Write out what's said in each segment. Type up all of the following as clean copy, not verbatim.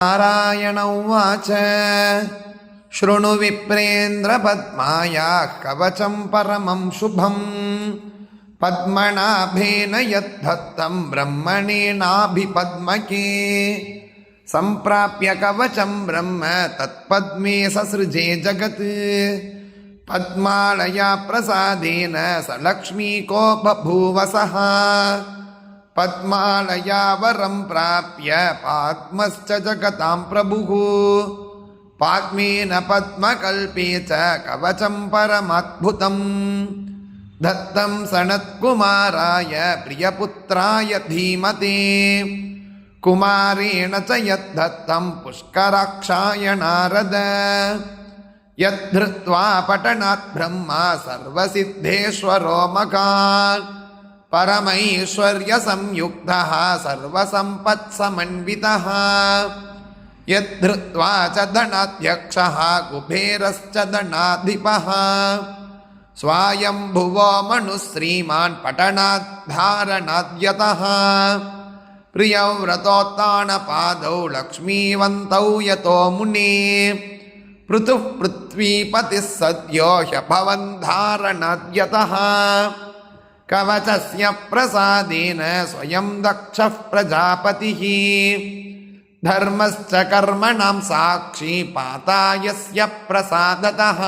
नारायण उवाच शृणु विप्रेन्द्र पद्मायाः कवचं परमं शुभं पद्मनाभेन यद्धत्तं ब्रह्मणेनाभिपद्मके सम्प्राप्य कवचं ब्रह्म तत्पद्मे ससृजे जगत् पद्मालया प्रसादेन स लक्ष्मीको बभूवसः पद्मालया वरं प्राप्य पाद्मश्च जगतां प्रभुः पाद्मेन पद्मकल्पे च कवचं परमद्भुतं दत्तं सनत्कुमाराय प्रियपुत्राय धीमते कुमारेण च यद्धत्तं पुष्कराक्षाय नारद यद्धृत्वा पठनात् ब्रह्मा सर्वसिद्धेश्वरो मकान् परमैश्वर्यसंयुक्तः सर्वसम्पत्समन्वितः यद्धृत्वा च धनाध्यक्षः कुबेरश्च धनाधिपः स्वायम्भुवो मनुश्रीमान् पठनाद्धारणाद्यतः प्रियव्रतोत्तानपादौ लक्ष्मीवन्तौ यतो मुने पृथुः पृथ्वीपतिः सद्यो ह्यभवन् धारणाद्यतः कवचस्य प्रसादेन स्वयं दक्षः प्रजापतिः धर्मश्च कर्मणां साक्षी पाता यस्य प्रसादतः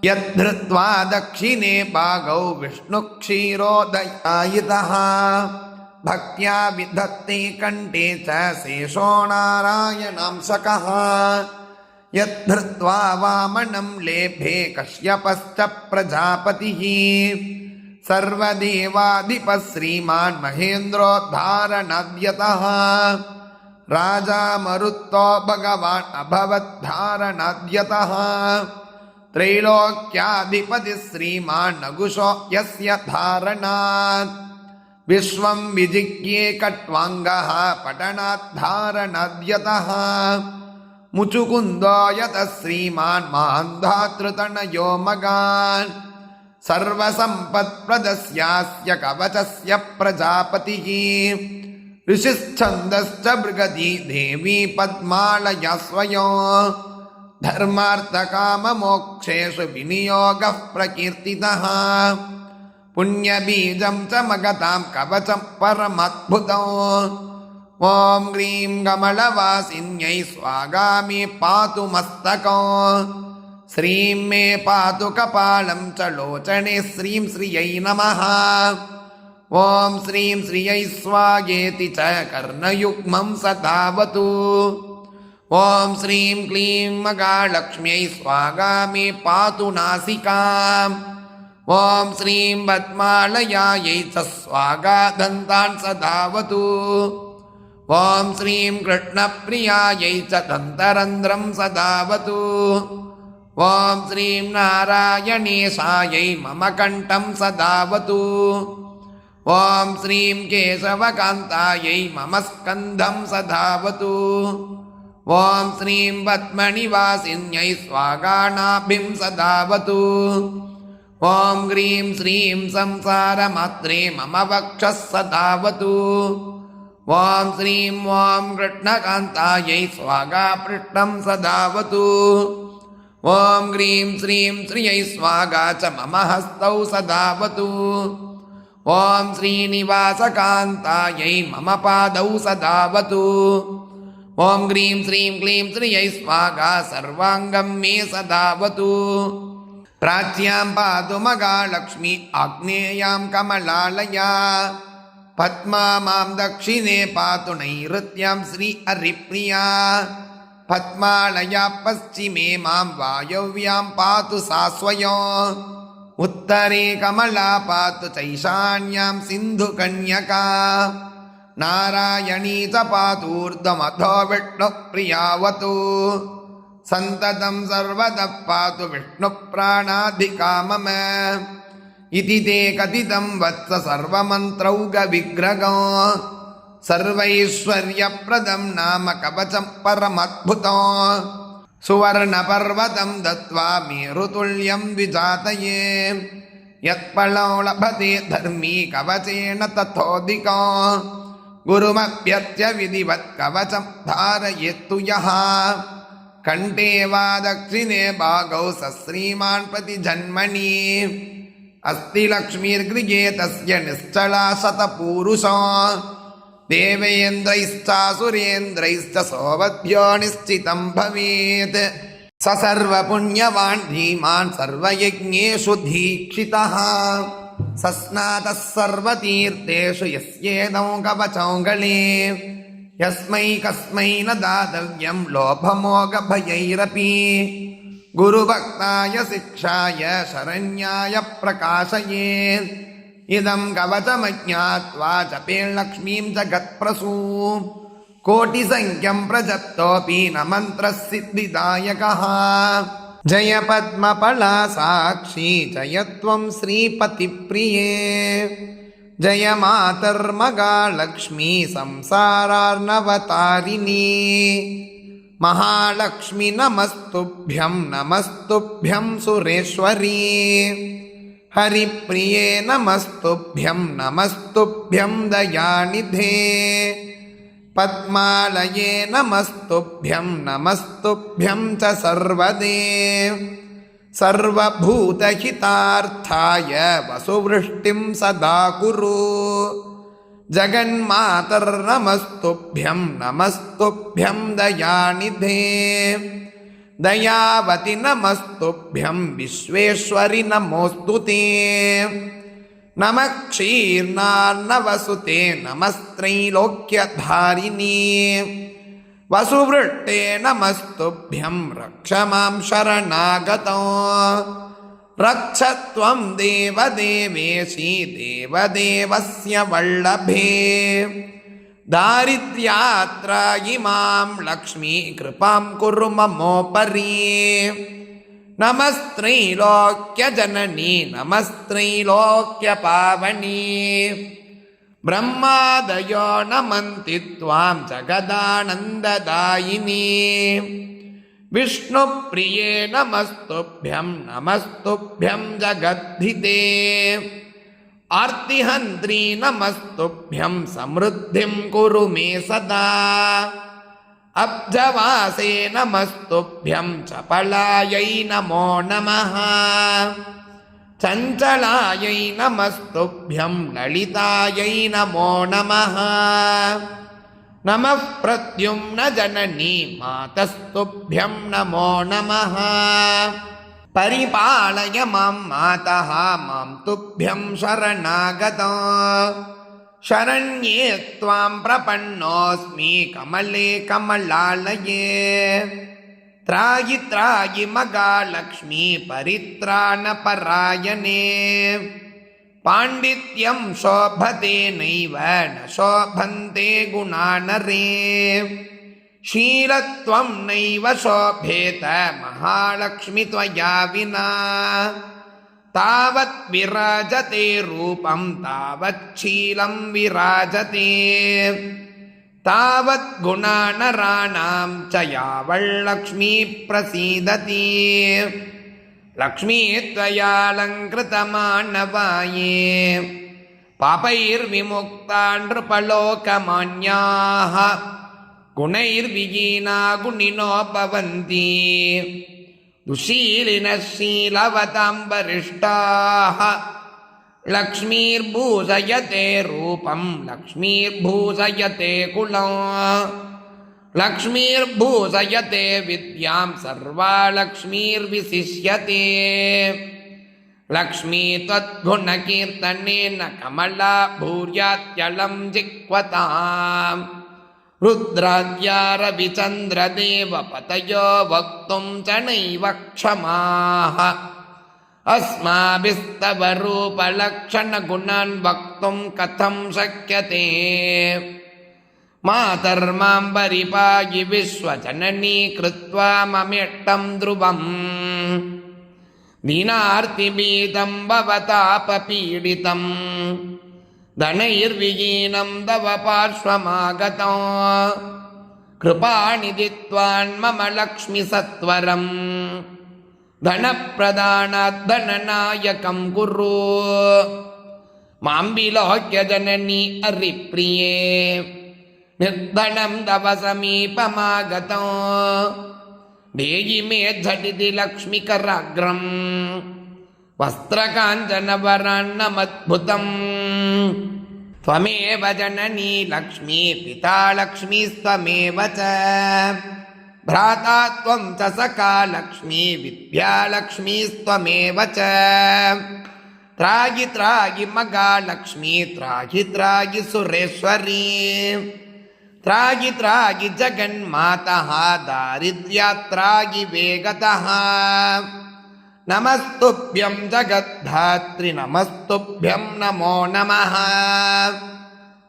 यद्धृत्वा दक्षिणे भागौ विष्णुक्षीरोदयायितः भक्त्या विधत्ते कण्ठे च शेषो नारायणांशकः यद्धृत्वा वामनं लेभे कश्यपश्च प्रजापतिः सर्वदेवाधिपः श्रीमान् महेन्द्रोद्धारणाद्यतः राजा मरुत्तो भगवान् अभवद्धारणाद्यतः त्रैलोक्याधिपतिः श्रीमान् नगुषो यस्य धारणात् विश्वं विजिज्ञे कट्वाङ्गः पठनाद्धारणाद्यतः मुचुकुन्दो यतः श्रीमान् मान्धातृतनयो मगान् सर्वसम्पत्प्रदस्यास्य कवचस्य प्रजापतिः ऋषिश्छन्दश्च मृगधी देवी पद्मालया स्वयं धर्मार्थकाममोक्षेषु विनियोगः प्रकीर्तितः पुण्यबीजं च मगतां कवचं परमद्भुतम् ॐ ह्रीं कमलवासिन्यै स्वागामि पातु मस्तकम् श्रीं मे पातु कपालं च लोचने श्रीं श्रियै नमः ॐ श्रीं श्रियै स्वागेति च कर्णयुग्मं सदावतु ॐ श्रीं क्लीं मगालक्ष्म्यै स्वागामि पातु नासिकाम् ॐ श्रीं पद्मालयायै च स्वागादन्तान् सदावतु ॐ श्रीं कृष्णप्रियायै च दन्तरन्ध्रं सदावतु ॐ श्रीं नारायणेशायै मम कण्ठं सदावतु ॐ श्रीं केशवकान्तायै मम स्कन्धं सदावतु ॐ श्रीं पद्मनिवासिन्यै स्वागानाभिं सदावतु ॐ ह्रीं श्रीं संसारमात्रे मम वक्षः सदावतु ॐ श्रीं ॐ कृष्णकान्तायै स्वागापृष्ठं सदावतु ॐ ह्रीं श्रीं श्रियै स्वागा च मम हस्तौ सदावतु ॐ श्रीनिवासकान्तायै मम पादौ सदावतु ॐ ह्रीं श्रीं क्लीं श्रियै स्वागा सर्वाङ्गं मे सदावतु प्राच्यां पातु मगालक्ष्मी आग्नेयां कमलालया पद्मा मां दक्षिणे पातु नैऋत्यां श्री हरिप्रिया पद्मालया पश्चिमे मां वायव्यां पातु सा स्वयम् उत्तरे कमला पातु चैशान्यां सिन्धुकन्यका नारायणी च पातूर्ध्वमधो विष्णुप्रियावतु सन्ततं सर्वतः पातु विष्णुप्राणाधिका मम इति ते कथितं वत्स सर्वमन्त्रौघविग्रहं सर्वैश्वर्यप्रदं नाम कवचं परमद्भुतं सुवर्णपर्वतं दत्त्वा मेरुतुल्यं द्विजातये यत्फलं लभते धर्मी कवचेन तथोऽधिकं गुरुमभ्यर्च्य विधिवत् कवचं धारयेत्तु यः कण्ठे वा दक्षिणे भागौ सश्रीमान् प्रतिजन्मनि अस्ति लक्ष्मीर्गृहे तस्य निश्चला शतपूरुषा देवेन्द्रैश्चासुरेन्द्रैश्च सौवद्भ्यो निश्चितं भवेत् स सर्वपुण्यवान् धीमान् सर्वयज्ञेषु दीक्षितः सस्नातः सर्वतीर्थेषु यस्येदौ कवचौ गले यस्मै कस्मै न दातव्यं लोभमोघभयैरपि गुरुभक्ताय शिक्षाय शरण्याय प्रकाशये इदं कवचमज्ञात्वा जपेल्लक्ष्मीं जगत्प्रसू कोटिसंख्यं प्रजप्तोऽपि न मन्त्रसिद्धिदायकः जय पद्मफला साक्षी जय त्वं श्रीपतिप्रिये जय मातर्मगालक्ष्मी संसारार्णवतारिणी महालक्ष्मी नमस्तुभ्यं सुरेश्वरी हरिप्रिये नमस्तुभ्यं दयानिधे पद्मालये नमस्तुभ्यं च सर्वदे सर्वभूतहितार्थाय वसुवृष्टिं सदा कुरु जगन्मातर्नमस्तुभ्यं दयानिधे दयावति नमस्तुभ्यं विश्वेश्वरि नमोऽस्तुते नमः क्षीर्णार्णवसुते नमस्त्रैलोक्यधारिणी वसुवृष्टे नमस्तुभ्यं रक्ष मां शरणागतो रक्ष त्वं देवदेवेशी देवदेवस्य वल्लभे दारिद्र्यात्रायिमां लक्ष्मी कृपां कुरु ममोपरि नमस्त्रैलोक्यजननी नमस्त्रैलोक्यपावनी ब्रह्मादयो नमन्ति त्वां जगदानन्ददायिनी विष्णुप्रिये नमस्तुभ्यं जगद्धिते आर्तिहन्त्री नमस्तुभ्यं समृद्धिं कुरु मे सदा अब्जवासे नमस्तुभ्यं चपलायै नमो नमः चञ्चलायै नमस्तुभ्यं ललितायै नमो नमः नमः प्रद्युम्न जननी मातस्तुभ्यं नमो नमः परिपालय मां मातः मां तुभ्यं शरणागतो शरण्ये त्वां प्रपन्नोऽस्मि कमले कमलालये त्रायि त्रायि मगालक्ष्मी परित्राणपरायणे पाण्डित्यं शोभते नैव न शोभन्ते गुणा नरे शीलत्वं नैव शोभेत महालक्ष्मी त्वया विना तावत् विराजते रूपं तावत् शीलं विराजते तावत् गुणा नराणां च यावल्लक्ष्मी प्रसीदति लक्ष्मी त्वयालङ्कृतमानवाये पापैर्विमुक्ता नृपलोकमान्याः गुणैर्विहीना गुणिनो भवन्ति दुःशीलिनः शीलवतां वरिष्ठाः लक्ष्मीर्भूषयते रूपं लक्ष्मीर्भूषयते कुलं लक्ष्मीर्भूषयते विद्यां सर्वा लक्ष्मीर्विशिष्यते लक्ष्मी त्वद्गुणकीर्तनेन कमला भूर्यात्यलं जिह्वताम् रुद्राद्या रविचन्द्रदेवपतयो वक्तुं च नैव क्षमाः अस्माभिस्तव रूपलक्षणगुणान् वक्तुं कथं शक्यते मातर्मां परिपाहि विश्वजननी कृत्वा ममेष्टं ध्रुवम् दीनार्तिभीतं भवतापपीडितं धनैर्विहीनं तव पार्श्वमागतो कृपानिधि त्वान् मम लक्ष्मी सत्वरम् धनप्रदानात् धननायकं कुरु मां विलोक्य जननी हरिप्रिये निर्धनं तव समीपमागतो देहि मे झटिति लक्ष्मीकराग्रम् वस्त्रकाञ्चनवरान्नमद्भुतम् त्वमेव जननी लक्ष्मी पिता लक्ष्मीस्त्वमेव च भ्राता त्वं च सखा लक्ष्मी विद्या लक्ष्मीस्त्वमेव च त्राहि त्राहि मगालक्ष्मी त्राहि त्राहि सुरेश्वरी त्राहि त्राहि जगन्मातः दारिद्र्यात्राहि वेगतः नमस्तुभ्यं जगद्धात्री नमस्तुभ्यं नमो नमः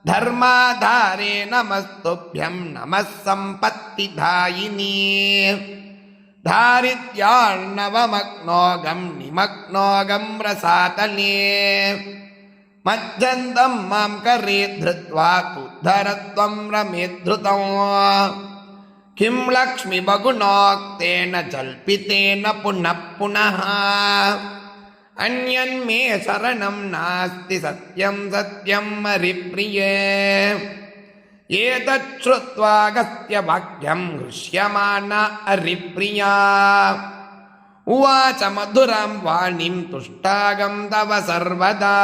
धर्माधारे नमस्तुभ्यं नमः सम्पत्तिदायिनी दारिद्र्यार्णवमग्नोऽगं निमग्नोऽगं रसातले मज्जन्तं मां करे धृत्वा तुद्धरत्वं रमेद्धृतम् किं लक्ष्मीबगुणोक्तेन जल्पितेन पुनः पुनः अन्यन्मे शरणं नास्ति सत्यं सत्यं हरिप्रिये एतत् श्रुत्वागस्त्यवाक्यं हृष्यमाना हरिप्रिया उवाच मधुरां वाणीं तुष्टागं तव सर्वदा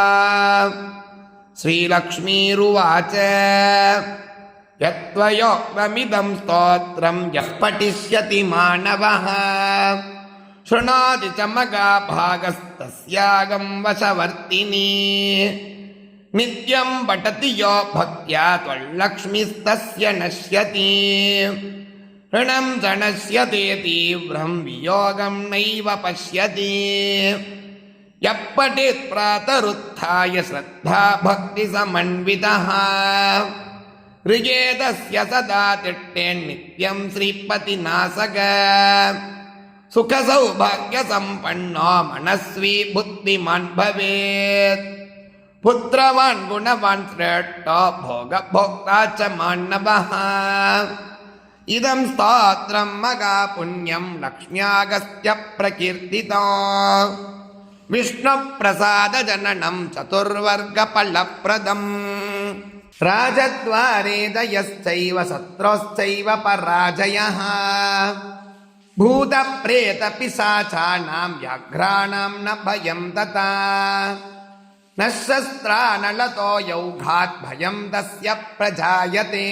श्रीलक्ष्मीरुवाच यत्त्वयोक्तमिदं स्तोत्रं यः पठिष्यति मानवः शृणोति च मगाभागस्तस्यागं वशवर्तिनी नित्यं पठति यो भक्त्या त्वल्लक्ष्मीस्तस्य नश्यति ऋणं च नश्यते तीव्रं वियोगं नैव पश्यति यः पठेत् प्रातरुत्थाय श्रद्धा भक्तिसमन्वितः ऋगेदस्य सदा तिष्ठेन्नित्यं श्रीपतिनासक सुखसौभाग्यसम्पन्नो मनस्वी बुद्धिमान् भवेत् पुत्रवान् गुणवान् श्रेष्ठो भोगभोक्ता च मान्नवः इदं स्तोत्रं मगापुण्यं लक्ष्म्यागस्त्य प्रकीर्तितम् विष्णुप्रसादजननं चतुर्वर्गफलप्रदम् राजद्वारे जयश्चैव शत्रोश्चैव पराजयः भूतप्रेतपिशाचानां व्याघ्राणां न भयं तथा न शस्त्रा न लतो यौघात् भयं तस्य प्रजायते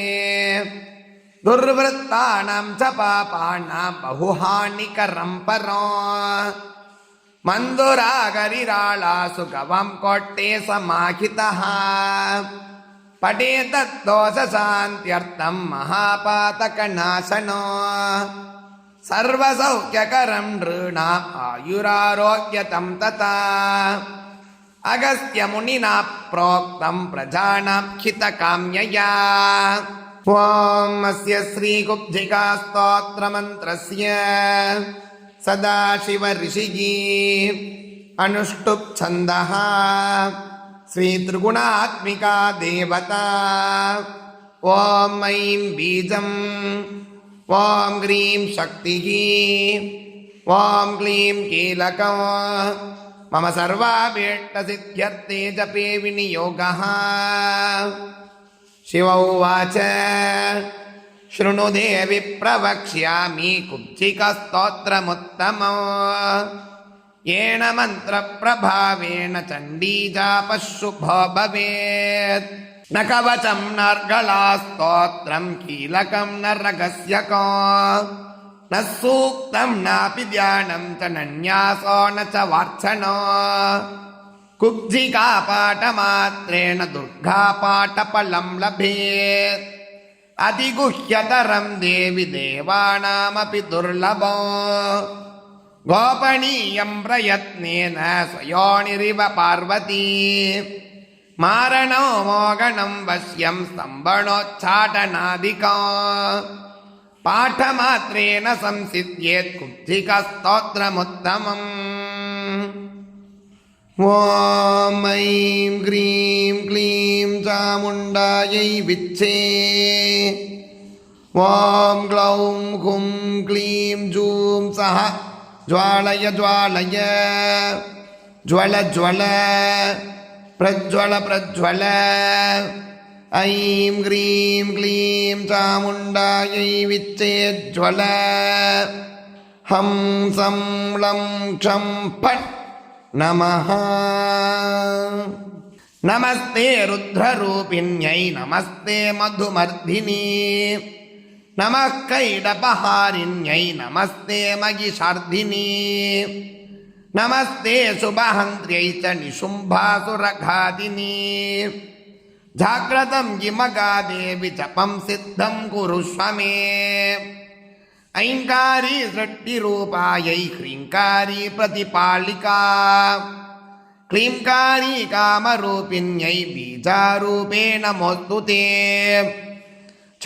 दुर्वृत्तानां च पापानां बहुहानिकरं परो मन्दुरागरिराळासु गवां कोट्टे समाहितः पठेतद्दोषशान्त्यर्थं महापातकनाशनो सर्वसौख्यकरं नृणाम् आयुरारोग्यतं तथा अगस्त्यमुनिना प्रोक्तं प्रजानां हितकाम्यया अस्य श्रीकुब्जिका स्तोत्रमन्त्रस्य सदाशिवऋषिः अनुष्टुप् छन्दः श्रीत्रिगुणात्मिका देवता ॐ ऐं बीजम् ॐ ग्रीं शक्तिः ॐ क्लीं कीलकम् मम सर्वाभीष्टसिद्ध्यर्थे जपे विनियोगः शिव उवाच शृणु देवि प्रवक्ष्यामि कुब्जिकास्तोत्रमुत्तमम् येन मन्त्रप्रभावेण चण्डीजापः शुभो भवेत् न कवचं नर्गलास्तोत्रं कीलकं न रहस्यको न सूक्तं नापि ध्यानं च नन्यासो न च वार्चनो कुब्जिकापाठमात्रेण दुर्गापाठफलं लभेत् अतिगुह्यतरं देवि देवानामपि दुर्लभो गोपनीयं प्रयत्नेन स्वयोनिरिव पार्वती मारणो मोगणं वश्यं स्तम्भनोच्चाटनादिकं पाठमात्रेण संसिद्ध्येत् कुब्जिकास्तोत्रमुत्तमम् ॐ ऐं ग्रीं क्लीं चामुण्डायै विच्छे ॐ ग्लौं हुं क्लीं जूं सः ज्वालय ज्वालय ज्वल ज्वल प्रज्वल प्रज्वल ऐं ह्रीं क्लीं चामुण्डायै विच्चेज्वल हं सं लं क्षं फट् नमः नमस्ते रुद्ररूपिण्यै नमस्ते मधुमर्धिनी नमः कैडपहारिण्यै नमस्ते महिषार्धिनी नमस्ते शुभहन्त्र्यै च निशुम्भासुरघातिनी जाग्रतं किमगा देवि जपं सिद्धं कुरुष्व मे ऐङ्कारी सृष्टिरूपायै ह्रीङ्कारी प्रतिपालिका क्लींकारी कामरूपिण्यै बीजारूपेण नमोऽस्तु ते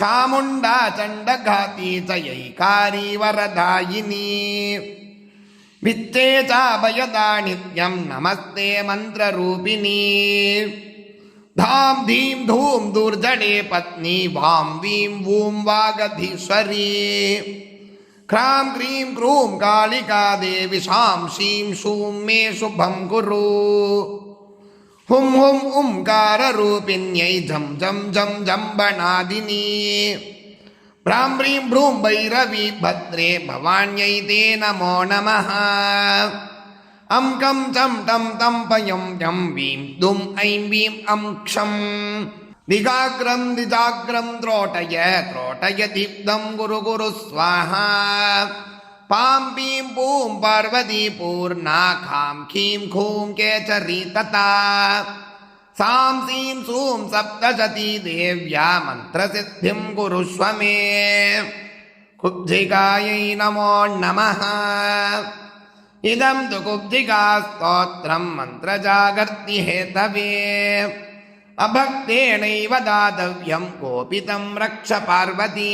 चामुण्डा चण्डघाती च यैकारी वरदायिनी वित्ते चाभयदा नित्यं नमस्ते मन्त्ररूपिणी धां धीं धूं दुर्जटे पत्नी वां वीं वूं वागधीश्वरी क्रां क्रीं क्रूं कालिका देवी शां शीं शूं मे शुभं कुरु हुं हुं ओंकाररूपिण्यै झं झं झं जम्बनादिनी भ्रां ह्रीं भ्रूं भैरवी भद्रे भवान्यै ते नमो नमः अं कं चं टं तं पयं यं वीं दुं ऐं वीं अं क्षं दिगाग्रं दिजाग्रं त्रोटय त्रोटय दीप्तं गुरु गुरु स्वाहा पां पीं पूं पार्वती पूर्णा खां खीं खूं केचरी तथा सां सीं सूं सप्तशती देव्या मन्त्रसिद्धिं कुरुष्व मे कुब्जिकायै नमो नमः इदं तु कुब्जिका स्तोत्रं मन्त्रजागर्ति हेतवे अभक्तेनैव दातव्यं कोपितं रक्ष पार्वती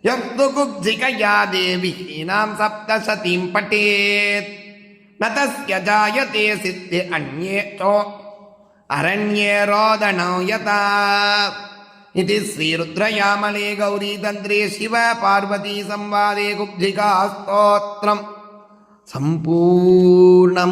यस्तु कुब्जिकया देवी हीनां सप्तशतीं पठेत् न तस्य जायते सिद्धि अन्ये चो अरण्ये रोदनो यथा इति श्रीरुद्रयामले गौरीतन्त्रे शिवपार्वती संवादे कुब्जिका स्तोत्रम् सम्पूर्णम्।